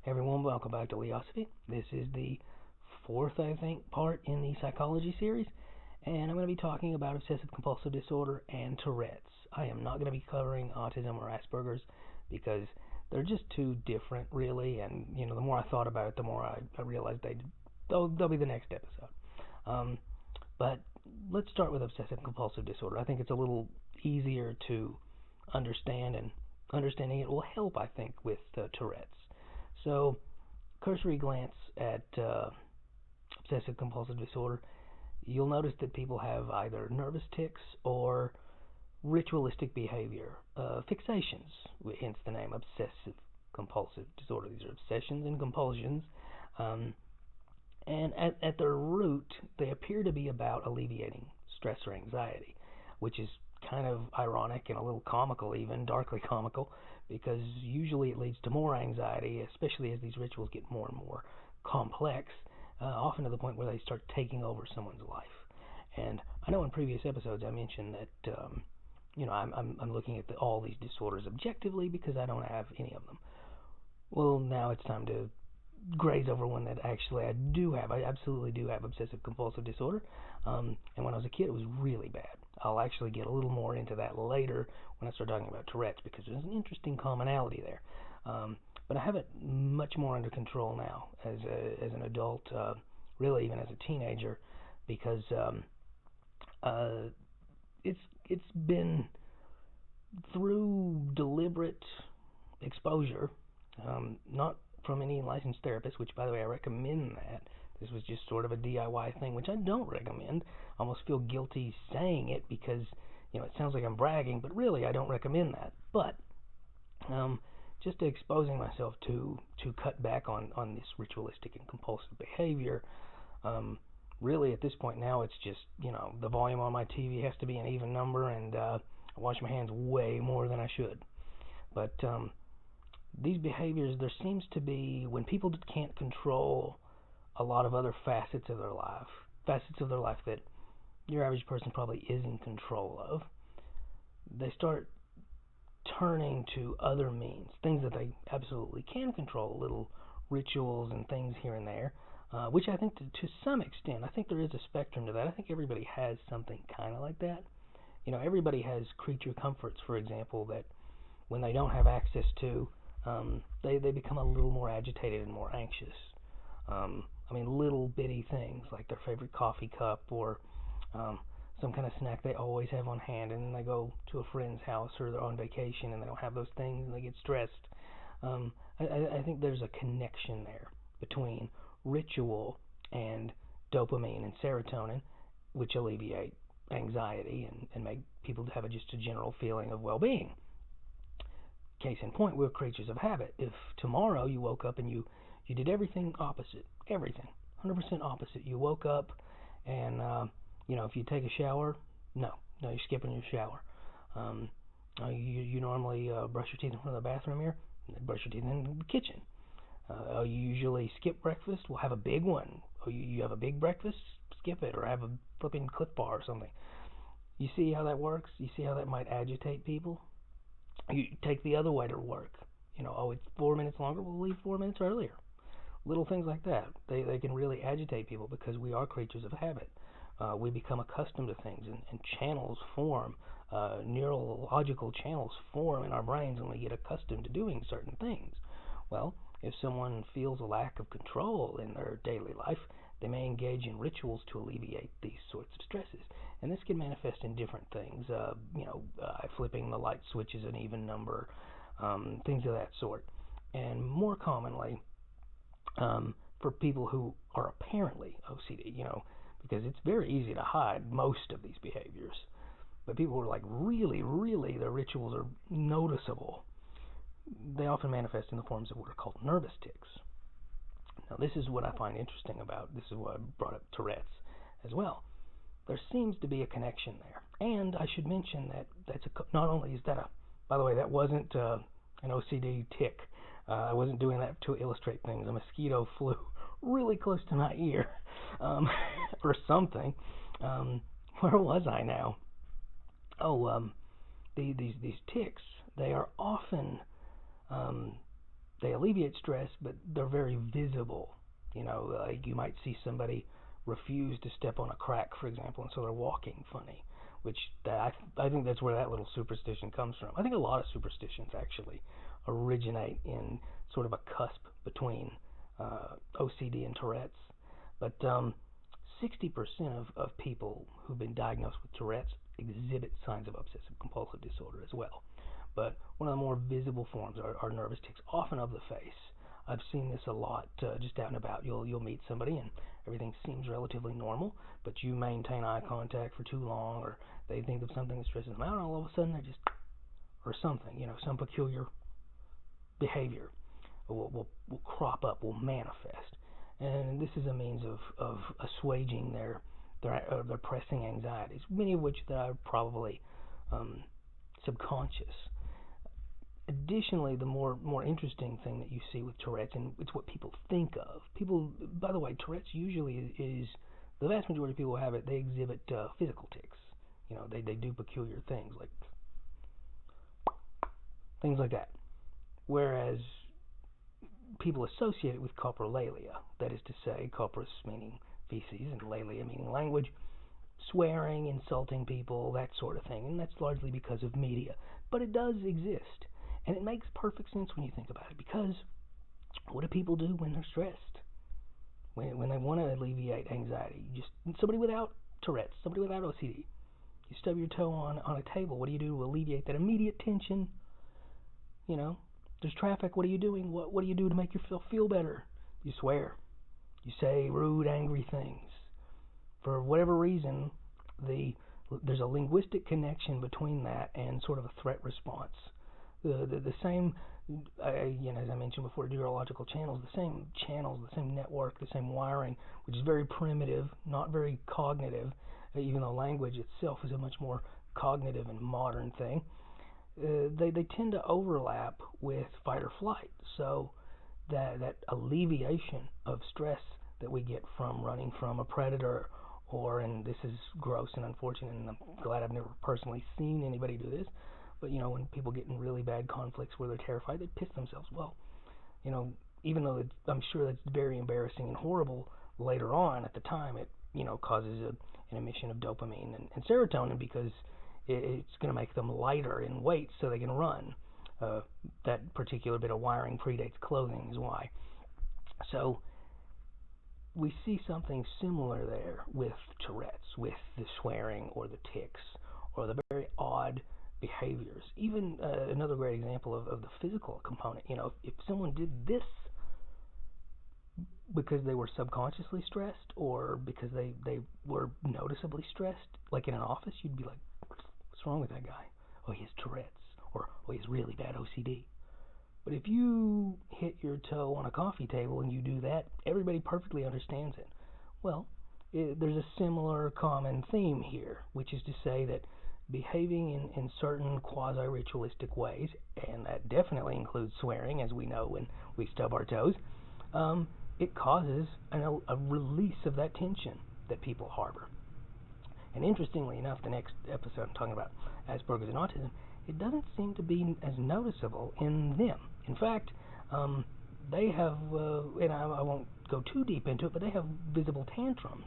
Hey everyone, welcome back to Leosophy. This is the fourth, I think, part in the psychology series, and I'm going to be talking about obsessive compulsive disorder and Tourette's. I am not going to be covering autism or Asperger's because they're just too different, really. And the more I thought about it, the more I realized they'll be the next episode. Um, but let's start with obsessive compulsive disorder. I think it's a little easier to understand, and understanding it will help, I think, with Tourette's. So, cursory glance at obsessive compulsive disorder, you'll notice that people have either nervous tics or ritualistic behavior, fixations, hence the name obsessive compulsive disorder. These are obsessions and compulsions. Um, and at their root, they appear to be about alleviating stress or anxiety, which is kind of ironic and a little comical, even darkly comical, because usually it leads to more anxiety, especially as these rituals get more and more complex, often to the point where they start taking over someone's life. And I know in previous episodes I mentioned that I'm looking at all these disorders objectively because I don't have any of them. Well, now it's time to graze over one that actually I do have. I absolutely do have obsessive compulsive disorder. And when I was a kid, it was really bad. I'll actually get a little more into that later when I start talking about Tourette's because there's an interesting commonality there. But I have it much more under control now as an adult, really even as a teenager, because uh, it's been through deliberate exposure, not from any licensed therapist, which, by the way, I recommend that. This was just sort of a DIY thing, which I don't recommend. I almost feel guilty saying it because, it sounds like I'm bragging, but really I don't recommend that. But um, just exposing myself to cut back on this ritualistic and compulsive behavior. Um, Really, at this point now, it's just, the volume on my TV has to be an even number, and I wash my hands way more than I should. But these behaviors, there seems to be, when people can't control a lot of other facets of their life that your average person probably is in control of, they start turning to other means, things that they absolutely can control, little rituals and things here and there, which I think to some extent, I think there is a spectrum to that. I think everybody has something kind of like that. Everybody has creature comforts, for example, that when they don't have access to, they become a little more agitated and more anxious. Little bitty things like their favorite coffee cup or um, some kind of snack they always have on hand, and then they go to a friend's house or they're on vacation and they don't have those things and they get stressed. I think there's a connection there between ritual and dopamine and serotonin, which alleviate anxiety and make people have just a general feeling of well-being. Case in point, we're creatures of habit. If tomorrow you woke up and you did everything opposite, everything, 100% opposite. You woke up and if you take a shower, no, you're skipping your shower. Um, you normally brush your teeth in front of the bathroom here, brush your teeth in the kitchen. You usually skip breakfast. We'll have a big one. You have a big breakfast, skip it, or have a flipping Cliff Bar or something. You see how that works? You see how that might agitate people? You take the other way to work. It's 4 minutes longer. We'll leave 4 minutes earlier. Little things like that. They can really agitate people because we are creatures of habit. We become accustomed to things, and channels form. Neurological channels form in our brains when we get accustomed to doing certain things. Well, if someone feels a lack of control in their daily life, they may engage in rituals to alleviate these sorts of stresses. And this can manifest in different things, flipping the light switch is an even number, things of that sort. And more commonly, for people who are apparently OCD, because it's very easy to hide most of these behaviors. But people who are like really, really, their rituals are noticeable. They often manifest in the forms of what are called nervous tics. Now, this is what I find interesting about, this is why I brought up Tourette's as well. There seems to be a connection there. And I should mention that not only is that by the way, that wasn't an OCD tic. I wasn't doing that to illustrate things. A mosquito flew really close to my ear, or something. Where was I now? Oh, these tics, they are often um, they alleviate stress, but they're very visible. Like you might see somebody refuse to step on a crack, for example, and so they're walking funny. Which I think that's where that little superstition comes from. I think a lot of superstitions actually originate in sort of a cusp between OCD and Tourette's. But 60% of people who've been diagnosed with Tourette's exhibit signs of obsessive compulsive disorder as well. But one of the more visible forms are nervous tics, often of the face. I've seen this a lot just out and about. You'll meet somebody and everything seems relatively normal, but you maintain eye contact for too long, or they think of something that stresses them out, and all of a sudden they're just, or something, some peculiar behavior will crop up, will manifest. And this is a means of assuaging their pressing anxieties, many of which that are probably subconscious. Additionally, the more interesting thing that you see with Tourette's, and it's what people think of. People, by the way, Tourette's usually is the vast majority of people who have it. They exhibit physical tics. They do peculiar things like that. Whereas people associate it with coprolalia, that is to say, copros meaning feces and lalia meaning language, swearing, insulting people, that sort of thing, and that's largely because of media. But it does exist. And it makes perfect sense when you think about it, because what do people do when they're stressed? When they want to alleviate anxiety? Somebody without Tourette's, somebody without OCD, you stub your toe on a table. What do you do to alleviate that immediate tension? There's traffic. What are you doing? What do you do to make yourself feel better? You swear. You say rude, angry things. For whatever reason, there's a linguistic connection between that and sort of a threat response. The same, as I mentioned before, neurological channels, the same network, the same wiring, which is very primitive, not very cognitive, even though language itself is a much more cognitive and modern thing. They tend to overlap with fight or flight. So that alleviation of stress that we get from running from a predator, or, and this is gross and unfortunate, and I'm glad I've never personally seen anybody do this, but when people get in really bad conflicts where they're terrified, they piss themselves. Well, even though I'm sure that's very embarrassing and horrible, later on at the time it causes an emission of dopamine and serotonin, because it's going to make them lighter in weight so they can run. That particular bit of wiring predates clothing is why. So we see something similar there with Tourette's, with the swearing or the tics or the very odd behaviors. Even another great example of the physical component. If someone did this because they were subconsciously stressed, or because they were noticeably stressed, like in an office, you'd be like, what's wrong with that guy? Oh, he has Tourette's, or oh, he has really bad OCD. But if you hit your toe on a coffee table and you do that, everybody perfectly understands it. Well, there's a similar common theme here, which is to say that behaving in certain quasi-ritualistic ways, and that definitely includes swearing, as we know when we stub our toes, it causes a release of that tension that people harbor. And interestingly enough, the next episode I'm talking about Asperger's and autism, it doesn't seem to be as noticeable in them. In fact, they have, and I won't go too deep into it, but they have visible tantrums,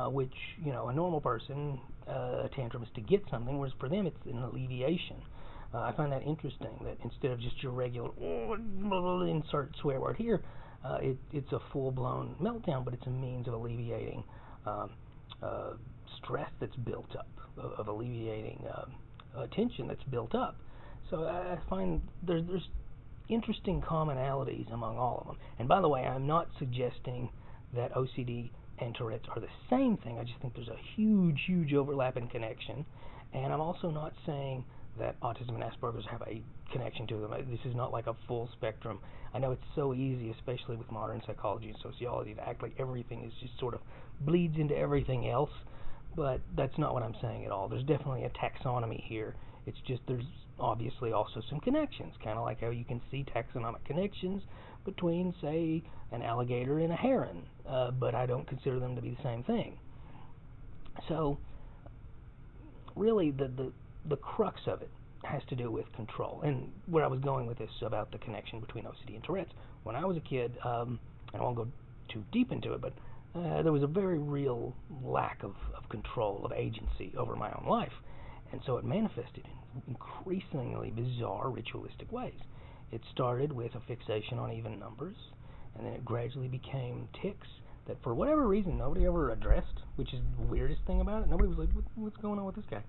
which, a normal person, a tantrum is to get something, whereas for them it's an alleviation. I find that interesting, that instead of just your regular, insert swear word here, it's a full-blown meltdown, but it's a means of alleviating stress that's built up, of alleviating tension that's built up. So I find there's interesting commonalities among all of them. And by the way, I'm not suggesting that OCD and Tourette's are the same thing. I just think there's a huge overlap and connection. And I'm also not saying that autism and Asperger's have a connection to them. This is not like a full spectrum. I know it's so easy, especially with modern psychology and sociology, to act like everything is just sort of bleeds into everything else, but that's not what I'm saying at all. There's definitely a taxonomy here. It's just there's obviously also some connections, kind of like how you can see taxonomic connections between, say, an alligator and a heron, but I don't consider them to be the same thing. So really the crux of it has to do with control. And where I was going with this about the connection between OCD and Tourette's, when I was a kid, and I won't go too deep into it, but there was a very real lack of control, of agency over my own life. And so it manifested in increasingly bizarre ritualistic ways. It started with a fixation on even numbers, and then it gradually became tics that for whatever reason nobody ever addressed, which is the weirdest thing about it. Nobody was like, what's going on with this guy?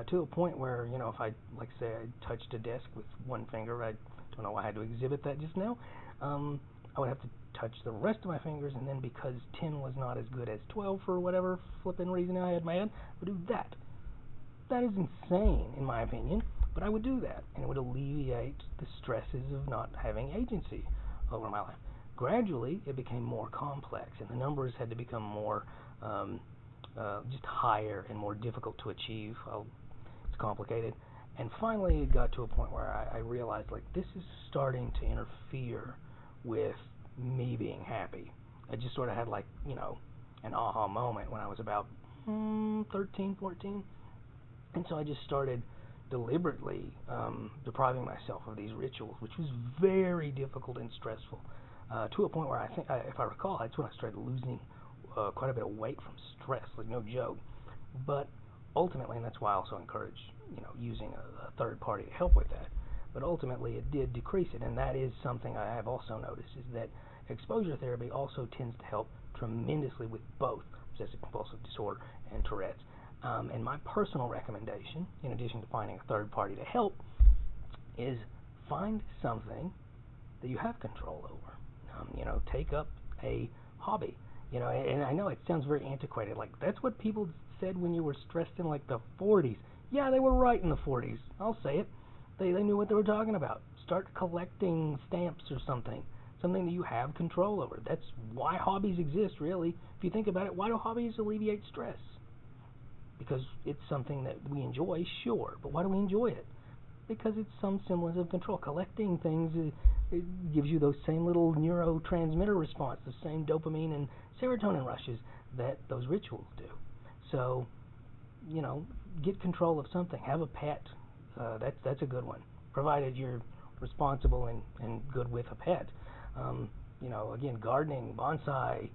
To a point where, if I, like say, I touched a desk with one finger, I don't know why I had to exhibit that just now, I would have to touch the rest of my fingers, and then because 10 was not as good as 12 for whatever flipping reason I had in my head, I would do that. That is insane, in my opinion, but I would do that, and it would alleviate the stresses of not having agency over my life. Gradually, it became more complex, and the numbers had to become more just higher and more difficult to achieve. It's complicated. And finally, it got to a point where I realized, this is starting to interfere with me being happy. I just sort of had, an aha moment when I was about 13, 14. And so I just started deliberately depriving myself of these rituals, which was very difficult and stressful, to a point where I think, if I recall, that's when I started losing quite a bit of weight from stress, no joke. But ultimately, and that's why I also encourage, using a third party to help with that. But ultimately, it did decrease it, and that is something I have also noticed, is that exposure therapy also tends to help tremendously with both obsessive compulsive disorder and Tourette's. And my personal recommendation, in addition to finding a third party to help, is find something that you have control over. Take up a hobby. And I know it sounds very antiquated. That's what people said when you were stressed in the 40s. Yeah, they were right in the 40s. I'll say it. They knew what they were talking about. Start collecting stamps or something that you have control over. That's why hobbies exist, really. If you think about it, why do hobbies alleviate stress? Because it's something that we enjoy, sure. But why do we enjoy it? Because it's some semblance of control. Collecting things, it gives you those same little neurotransmitter response, the same dopamine and serotonin rushes that those rituals do. So, get control of something. Have a pet. That's a good one, provided you're responsible and good with a pet. Again, gardening, bonsai,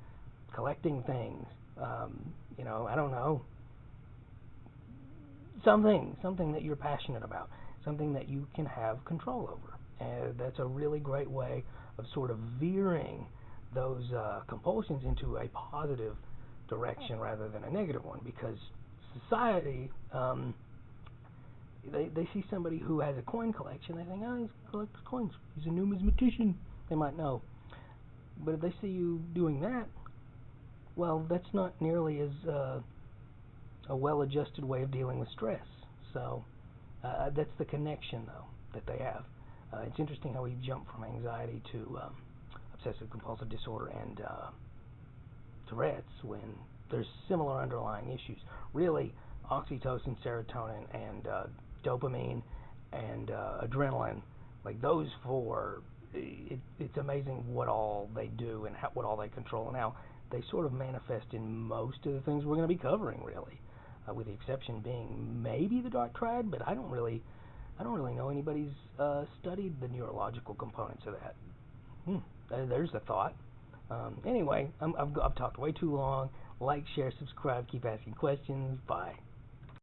collecting things. I don't know. Something that you're passionate about, something that you can have control over. And that's a really great way of sort of veering those compulsions into a positive direction rather than a negative one, because society, they see somebody who has a coin collection, they think, he collects coins, he's a numismatician, they might know. But if they see you doing that, well, that's not nearly as a well-adjusted way of dealing with stress. So that's the connection, though, that they have. It's interesting how we jump from anxiety to obsessive-compulsive disorder and Tourette's when there's similar underlying issues. Really, oxytocin, serotonin, and dopamine and adrenaline, those four, it's amazing what all they do and what all they control and how they sort of manifest in most of the things we're going to be covering, really. With the exception being maybe the dark triad, but I don't really know anybody's studied the neurological components of that. There's a thought. Anyway, I've talked way too long. Like, share, subscribe, keep asking questions. Bye.